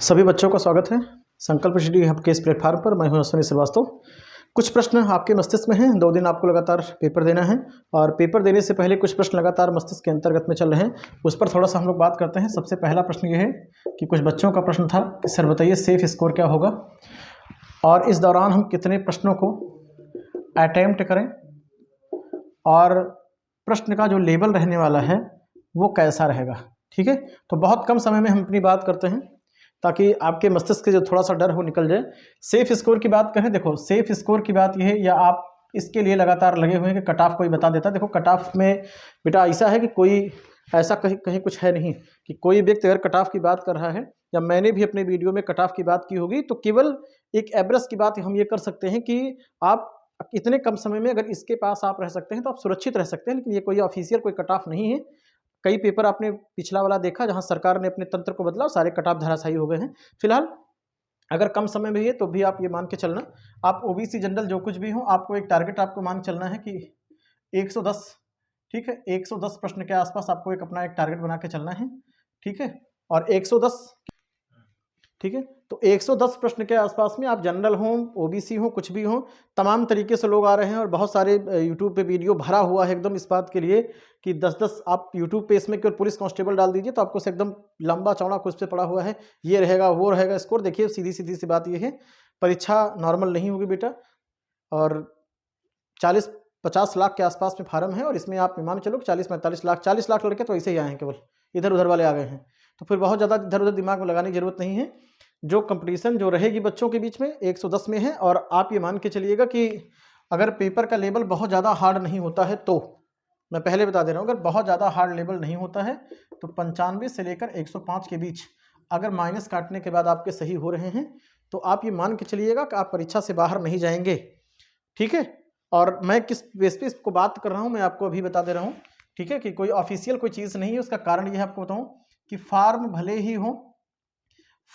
सभी बच्चों का स्वागत है संकल्प स्टडी हब के इस प्लेटफॉर्म पर। मैं हूं अश्विनी श्रीवास्तव। कुछ प्रश्न आपके मस्तिष्क में हैं। 2 दिन आपको लगातार पेपर देना है और पेपर देने से पहले कुछ प्रश्न लगातार मस्तिष्क के अंतर्गत में चल रहे हैं, उस पर थोड़ा सा हम लोग बात करते हैं। सबसे पहला प्रश्न ये है कि कुछ बच्चों का प्रश्न था कि सर बताइए सेफ स्कोर क्या होगा और इस दौरान हम कितने प्रश्नों को अटेम्प्ट करें और प्रश्न का जो लेवल रहने वाला है वो कैसा रहेगा। ठीक है, तो बहुत कम समय में हम अपनी बात करते हैं ताकि आपके मस्तिष्क से जो थोड़ा सा डर हो निकल जाए। सेफ स्कोर की बात करें, देखो सेफ स्कोर की बात यह है, या आप इसके लिए लगातार लगे हुए हैं कि कट ऑफ कोई बता देता है। देखो कट ऑफ में बेटा ऐसा है कि कोई ऐसा कहीं कुछ है नहीं कि कोई व्यक्ति अगर कट ऑफ की बात कर रहा है, या मैंने भी अपने वीडियो में कट ऑफ की बात की होगी, तो केवल एक एवरेज की बात हम ये कर सकते हैं कि आप इतने कम समय में अगर इसके पास आप रह सकते हैं तो आप सुरक्षित रह सकते हैं। लेकिन ये कोई ऑफिशियल कोई कट ऑफ नहीं है। कई पेपर आपने पिछला वाला देखा जहां सरकार ने अपने तंत्र को बदला, सारे कट ऑफ धराशायी हो गए हैं। फिलहाल अगर कम समय में है तो भी आप ये मान के चलना, आप ओबीसी जनरल जो कुछ भी हो, आपको एक टारगेट आपको मान के चलना है कि 110, ठीक है, 110 प्रश्न के आसपास आपको एक अपना एक टारगेट बना के चलना है। ठीक है, और 110, ठीक है, तो 110 प्रश्न के आसपास में आप जनरल हो, ओबीसी हो, कुछ भी हो, तमाम तरीके से लोग आ रहे हैं और बहुत सारे यूट्यूब पे वीडियो भरा हुआ है एकदम इस बात के लिए कि 10-10 आप यूट्यूब पे इसमें केवल पुलिस कांस्टेबल डाल दीजिए तो आपको से एकदम लंबा चौड़ा कुछ पे पड़ा हुआ है, ये रहेगा वो रहेगा स्कोर। देखिए सीधी सीधी सी बात ये है, परीक्षा नॉर्मल नहीं होगी बेटा, और 40-50 लाख के आसपास में फार्म है और इसमें आप मान चलो 40 लाख लड़के तो ऐसे ही आए हैं, केवल इधर उधर वाले आ गए हैं। तो फिर बहुत ज़्यादा इधर उधर दिमाग में लगाने की जरूरत नहीं है। जो कंपटीशन जो रहेगी बच्चों के बीच में 110 में है, और आप ये मान के चलिएगा कि अगर पेपर का लेवल बहुत ज़्यादा हार्ड नहीं होता है, तो मैं पहले बता दे रहा हूँ, अगर बहुत ज़्यादा हार्ड लेवल नहीं होता है तो 95 से लेकर 105 के बीच अगर माइनस काटने के बाद आपके सही हो रहे हैं तो आप ये मान के चलिएगा कि आप परीक्षा से बाहर नहीं जाएंगे। ठीक है, और मैं किस बेस पे इसको बात कर रहा हूँ मैं आपको अभी बता दे रहा हूँ। ठीक है, कि कोई ऑफिशियल कोई चीज़ नहीं है। उसका कारण ये है आपको बताऊँ कि फार्म भले ही हो,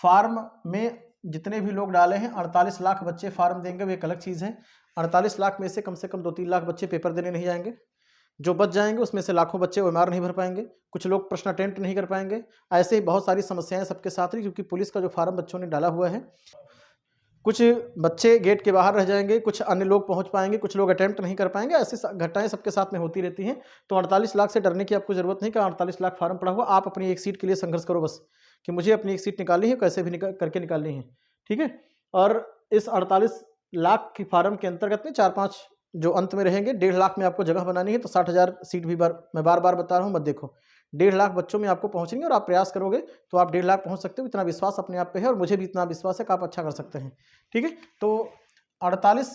फार्म में जितने भी लोग डाले हैं 48 लाख बच्चे फार्म देंगे, वो एक अलग चीज़ है। 48 लाख में से कम 2-3 लाख बच्चे पेपर देने नहीं जाएंगे। जो बच जाएंगे उसमें से लाखों बच्चे ओएमआर नहीं भर पाएंगे, कुछ लोग प्रश्न अटेम्प्ट नहीं कर पाएंगे। ऐसे ही बहुत सारी समस्याएं सबके साथ रही, क्योंकि पुलिस का जो फार्म बच्चों ने डाला हुआ है, कुछ बच्चे गेट के बाहर रह जाएंगे, कुछ अन्य लोग पहुंच पाएंगे, कुछ लोग अटेम्प्ट नहीं कर पाएंगे। ऐसी घटनाएं सबके साथ में होती रहती हैं। तो 48 लाख से डरने की आपको जरूरत नहीं कि 48 लाख फार्म पड़ा हुआ, आप अपनी एक सीट के लिए संघर्ष करो बस, कि मुझे अपनी एक सीट निकालनी है, कैसे भी करके निकालनी है। ठीक है, और इस 48 लाख की फार्म के अंतर्गत में 4-5 जो अंत में रहेंगे, 1.5 लाख में आपको जगह बनानी है। तो 60,000 सीट भी मैं बार बार बता रहा हूँ, मत देखो 1.5 लाख बच्चों में आपको पहुंचेंगे और आप प्रयास करोगे तो आप 1.5 लाख पहुंच सकते हो। इतना विश्वास अपने आप पे है और मुझे भी इतना विश्वास है कि आप अच्छा कर सकते हैं। ठीक है, तो 48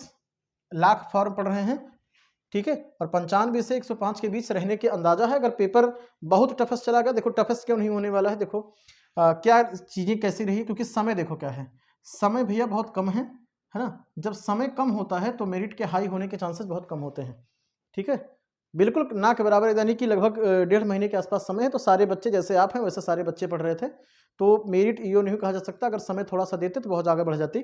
लाख फॉर्म पड़ रहे हैं। ठीक है, और 95 से 105 के बीच रहने के अंदाजा है। अगर पेपर बहुत टफेस्ट चला गया, देखो टफेस्ट क्यों नहीं होने वाला है, देखो क्या चीज़ें कैसी रही, क्योंकि समय देखो क्या है, समय भैया बहुत कम है ना। जब समय कम होता है तो मेरिट के हाई होने के चांसेस बहुत कम होते हैं। ठीक है, बिल्कुल ना के बराबर, यानी कि लगभग 1.5 महीने के आसपास समय है। तो सारे बच्चे जैसे आप हैं वैसे सारे बच्चे पढ़ रहे थे, तो मेरिट ईओ नहीं कहा जा सकता। अगर समय थोड़ा सा देते तो बहुत आगे बढ़ जाती।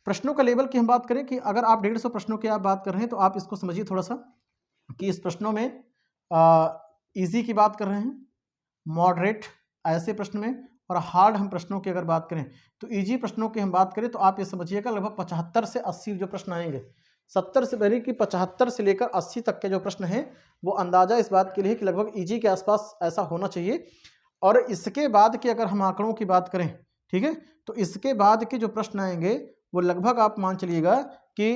प्रश्नों का लेवल की हम बात करें कि अगर आप 150 प्रश्नों की आप बात कर रहे हैं तो आप इसको समझिए थोड़ा सा कि इस प्रश्नों में इजी की बात कर रहे हैं, मॉडरेट ऐसे प्रश्न में, और हार्ड हम प्रश्नों की अगर बात करें तो इजी प्रश्नों की हम बात करें तो आप ये समझिएगा लगभग 75 से 80 जो प्रश्न आएंगे, 70 से यानी कि 75 से लेकर 80 तक के जो प्रश्न हैं वो अंदाजा इस बात के लिए कि लगभग इजी के आसपास ऐसा होना चाहिए। और इसके बाद के अगर हम आंकड़ों की बात करें, ठीक है, तो इसके बाद के जो प्रश्न आएंगे वो लगभग आप मान चलिएगा कि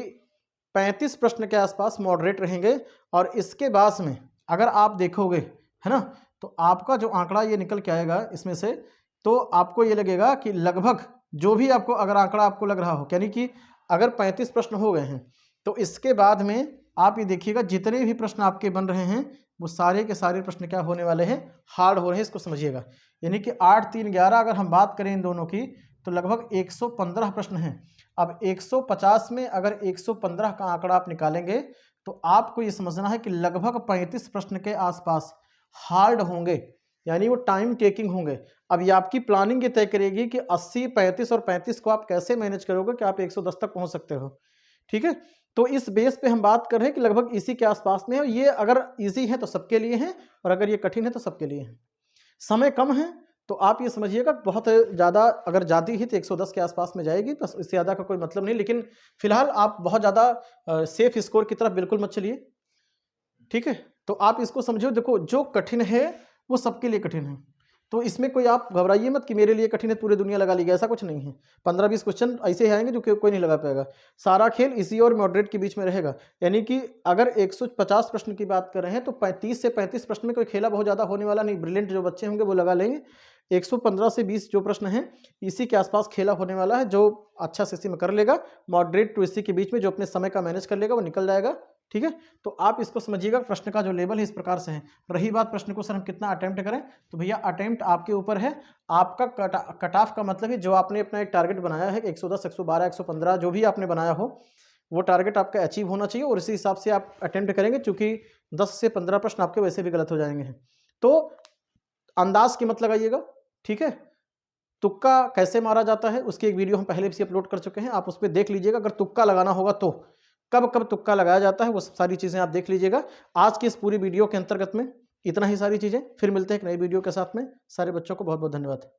35 प्रश्न के आसपास मॉडरेट रहेंगे। और इसके बाद में अगर आप देखोगे, है ना, तो आपका जो आंकड़ा ये निकल के आएगा इसमें से, तो आपको ये लगेगा कि लगभग जो भी आपको अगर आंकड़ा आपको लग रहा हो, यानी कि अगर 35 प्रश्न हो गए हैं तो इसके बाद में आप ये देखिएगा जितने भी प्रश्न आपके बन रहे हैं वो सारे के सारे प्रश्न क्या होने वाले हैं, हार्ड हो रहे हैं। इसको समझिएगा, यानी कि 8, 3, 11 अगर हम बात करें इन दोनों की तो लगभग 115 प्रश्न हैं। अब 150 में अगर 115 का आंकड़ा आप निकालेंगे तो आपको ये समझना है कि लगभग 35 प्रश्न के आसपास हार्ड होंगे, यानी वो टाइम टेकिंग होंगे। अब ये आपकी प्लानिंग ये तय करेगी कि 80, 35 और 35 को आप कैसे मैनेज करोगे कि आप 110 तक पहुंच सकते हो। ठीक है, तो इस बेस पे हम बात कर रहे हैं कि लगभग इसी के आसपास में है। ये अगर इजी है तो सबके लिए है और अगर ये कठिन है तो सबके लिए है। समय कम है तो आप ये समझिएगा बहुत ज़्यादा अगर जाती ही तो 110 के आसपास में जाएगी, बस इससे ज़्यादा का कोई मतलब नहीं। लेकिन फिलहाल आप बहुत ज़्यादा सेफ स्कोर की तरफ बिल्कुल मत चलिए, ठीक है। तो आप इसको समझो, देखो जो कठिन है वो सबके लिए कठिन है, तो इसमें कोई आप घबराइए मत कि मेरे लिए कठिन है पूरी दुनिया लगा ली, ऐसा कुछ नहीं है। 15-20 क्वेश्चन ऐसे ही आएंगे जो कोई नहीं लगा पाएगा। सारा खेल इसी और मॉडरेट के बीच में रहेगा, यानी कि अगर 150 प्रश्न की बात कर रहे हैं तो 35 से 35 प्रश्न में कोई खेला बहुत ज़्यादा होने वाला नहीं। ब्रिलियंट जो बच्चे होंगे वो लगा लेंगे। 115 से 20 जो प्रश्न हैं इसी के आसपास खेला होने वाला है। जो अच्छा से इसी में कर लेगा, मॉडरेट टू इसी के बीच में जो अपने समय का मैनेज कर लेगा वो निकल जाएगा, ठीक है। तो आप इसको समझिएगा, प्रश्न का जो लेवल है इस प्रकार से है। रही बात प्रश्न को सर हम कितना अटेम्प्ट करें, तो भैया अटेम्प्ट आपके ऊपर है। आपका कट ऑफ का मतलब है जो आपने अपना एक टारगेट बनाया है 110, 112, 115 जो भी आपने बनाया हो, वो टारगेट आपका अचीव होना चाहिए और इसी हिसाब से आप अटेम्प्ट करेंगे, क्योंकि 10 से 15 प्रश्न आपके वैसे भी गलत हो जाएंगे। तो अंदाज की मत लगाइएगा, ठीक है। तुक्का कैसे मारा जाता है उसकी एक वीडियो हम पहले भी अपलोड कर चुके हैं, आप उस पर देख लीजिएगा। अगर तुक्का लगाना होगा तो कब कब तुक्का लगाया जाता है वो सारी चीज़ें आप देख लीजिएगा। आज की इस पूरी वीडियो के अंतर्गत में इतना ही सारी चीज़ें, फिर मिलते हैं एक नई वीडियो के साथ में। सारे बच्चों को बहुत बहुत धन्यवाद।